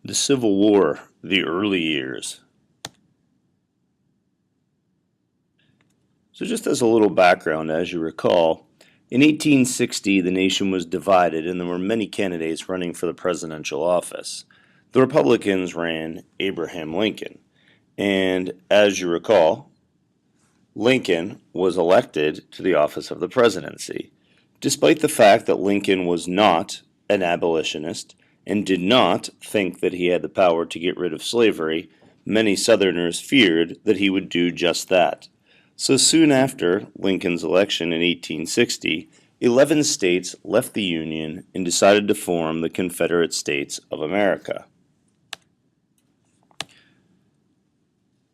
The Civil War, the early years. So just as a little background, as you recall, in 1860 the nation was divided and there were many candidates running for the presidential office. The Republicans ran Abraham Lincoln, and as you recall, Lincoln was elected to the office of the presidency. Despite the fact that Lincoln was not an abolitionist and did not think that he had the power to get rid of slavery, many Southerners feared that he would do just that. So soon after Lincoln's election in 1860, 11 states left the Union and decided to form the Confederate States of America.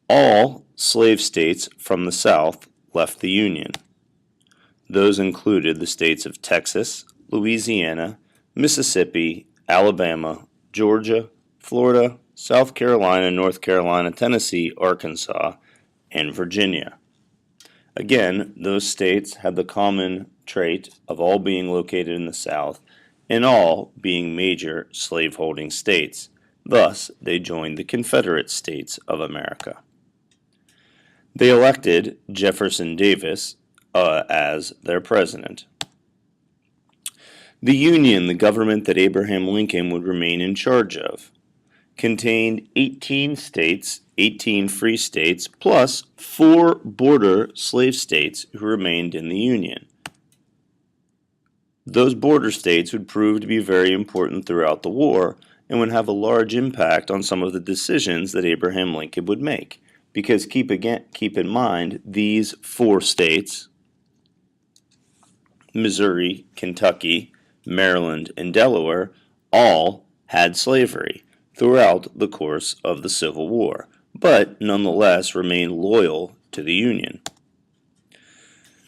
All slave states from the South left the Union. Those included the states of Texas, Louisiana, Mississippi, Alabama, Georgia, Florida, South Carolina, North Carolina, Tennessee, Arkansas, and Virginia. Again, those states had the common trait of all being located in the South and all being major slaveholding states. Thus, they joined the Confederate States of America. They elected Jefferson Davis as their president. The Union, the government that Abraham Lincoln would remain in charge of, contained 18 states, 18 free states, plus 4 border slave states who remained in the Union. Those border states would prove to be very important throughout the war and would have a large impact on some of the decisions that Abraham Lincoln would make. Because keep in mind, these 4 states, Missouri, Kentucky, Maryland, and Delaware, all had slavery throughout the course of the Civil War, but nonetheless remained loyal to the Union.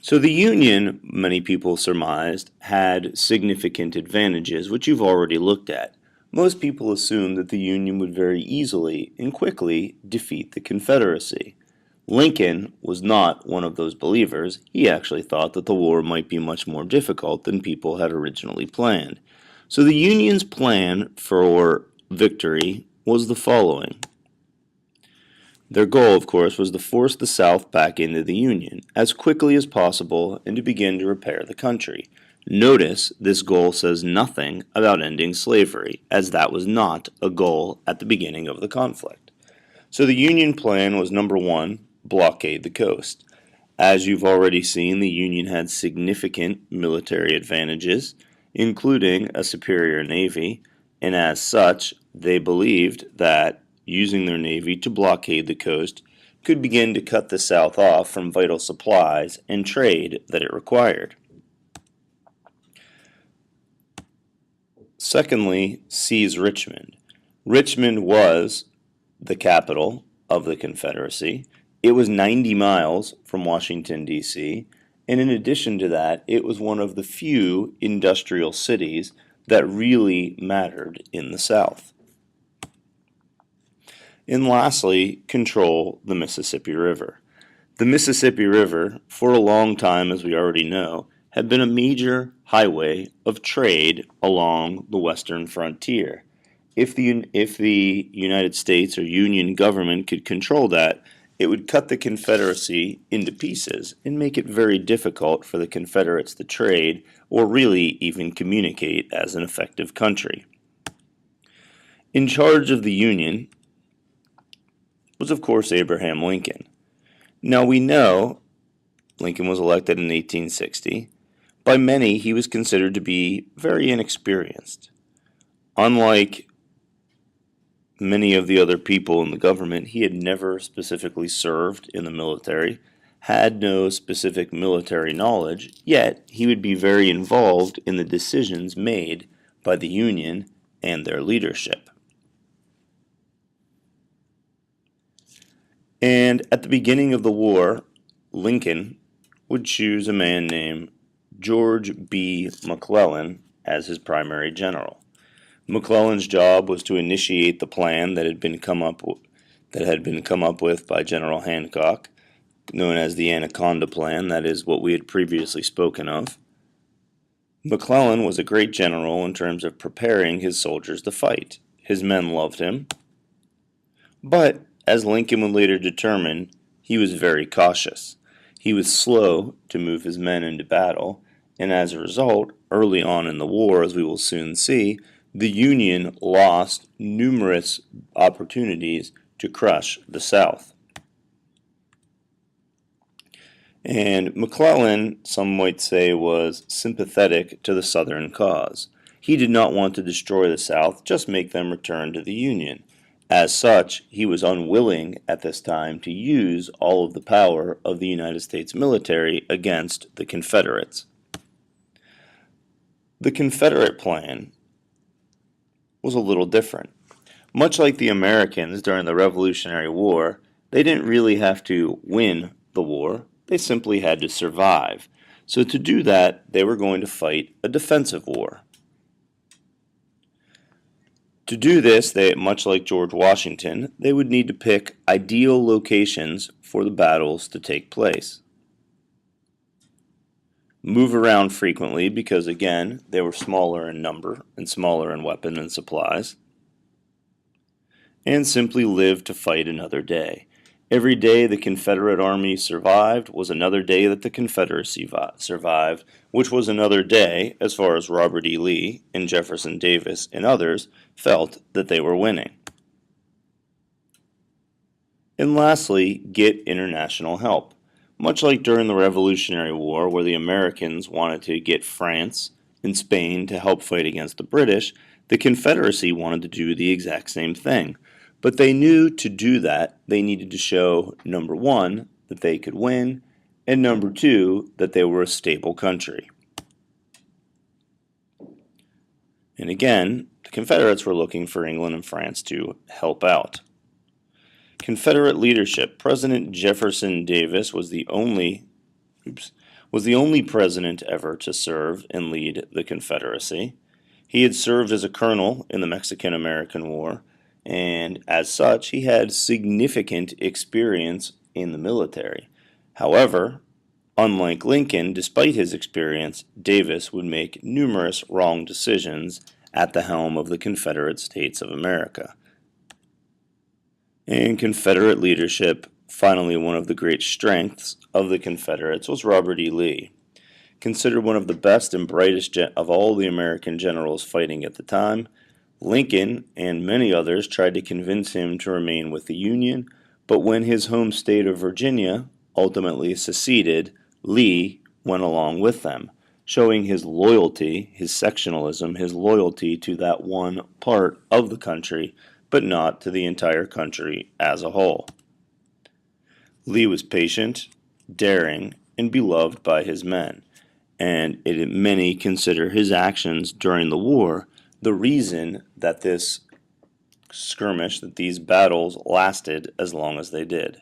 So the Union, many people surmised, had significant advantages, which you've already looked at. Most people assumed that the Union would very easily and quickly defeat the Confederacy. Lincoln was not one of those believers. He actually thought that the war might be much more difficult than people had originally planned. So the Union's plan for victory was the following. Their goal, of course, was to force the South back into the Union as quickly as possible and to begin to repair the country. Notice this goal says nothing about ending slavery, as that was not a goal at the beginning of the conflict. So the Union plan was number 1, blockade the coast. As you've already seen, the Union had significant military advantages, including a superior navy, and as such, they believed that using their navy to blockade the coast could begin to cut the South off from vital supplies and trade that it required. Secondly, seize Richmond. Richmond was the capital of the Confederacy. It was 90 miles from Washington, D.C., and in addition to that, it was one of the few industrial cities that really mattered in the South. And lastly, control the Mississippi River. The Mississippi River, for a long time, as we already know, had been a major highway of trade along the western frontier. If the United States or Union government could control that, it would cut the Confederacy into pieces and make it very difficult for the Confederates to trade or really even communicate as an effective country. In charge of the Union was, of course, Abraham Lincoln. Now we know Lincoln was elected in 1860. By many, he was considered to be very inexperienced. Unlike many of the other people in the government, he had never specifically served in the military, had no specific military knowledge, yet he would be very involved in the decisions made by the Union and their leadership. And at the beginning of the war, Lincoln would choose a man named George B. McClellan as his primary general. McClellan's job was to initiate the plan that had been come up with by General Hancock, known as the Anaconda Plan. That is what we had previously spoken of. McClellan was a great general in terms of preparing his soldiers to fight. his men loved him, but, as Lincoln would later determine, he was very cautious. He was slow to move his men into battle, and as a result, early on in the war, as we will soon see, the Union lost numerous opportunities to crush the South. And McClellan, some might say, was sympathetic to the Southern cause. He did not want to destroy the South, just make them return to the Union. As such, he was unwilling at this time to use all of the power of the United States military against the Confederates. The Confederate Plan was a little different. Much like the Americans during the Revolutionary War, they didn't really have to win the war, they simply had to survive. So to do that, they were going to fight a defensive war. To do this, much like George Washington, they would need to pick ideal locations for the battles to take place. Move around frequently because, again, they were smaller in number and smaller in weapon and supplies. And simply live to fight another day. Every day the Confederate Army survived was another day that the Confederacy survived, which was another day as far as Robert E. Lee and Jefferson Davis and others felt that they were winning. And lastly, get international help. Much like during the Revolutionary War, where the Americans wanted to get France and Spain to help fight against the British, the Confederacy wanted to do the exact same thing. But they knew to do that, they needed to show, number one, that they could win, and number two, that they were a stable country. And again, the Confederates were looking for England and France to help out. Confederate leadership. President Jefferson Davis was the only president ever to serve and lead the Confederacy. He had served as a colonel in the Mexican-American War, and as such, he had significant experience in the military. However, unlike Lincoln, despite his experience, Davis would make numerous wrong decisions at the helm of the Confederate States of America. And Confederate leadership, finally one of the great strengths of the Confederates, was Robert E. Lee. Considered one of the best and brightest of all the American generals fighting at the time, Lincoln and many others tried to convince him to remain with the Union, but when his home state of Virginia ultimately seceded, Lee went along with them, showing his loyalty, his sectionalism, his loyalty to that one part of the country, but not to the entire country as a whole. Lee was patient, daring, and beloved by his men, and many consider his actions during the war the reason that this skirmish, that these battles lasted as long as they did.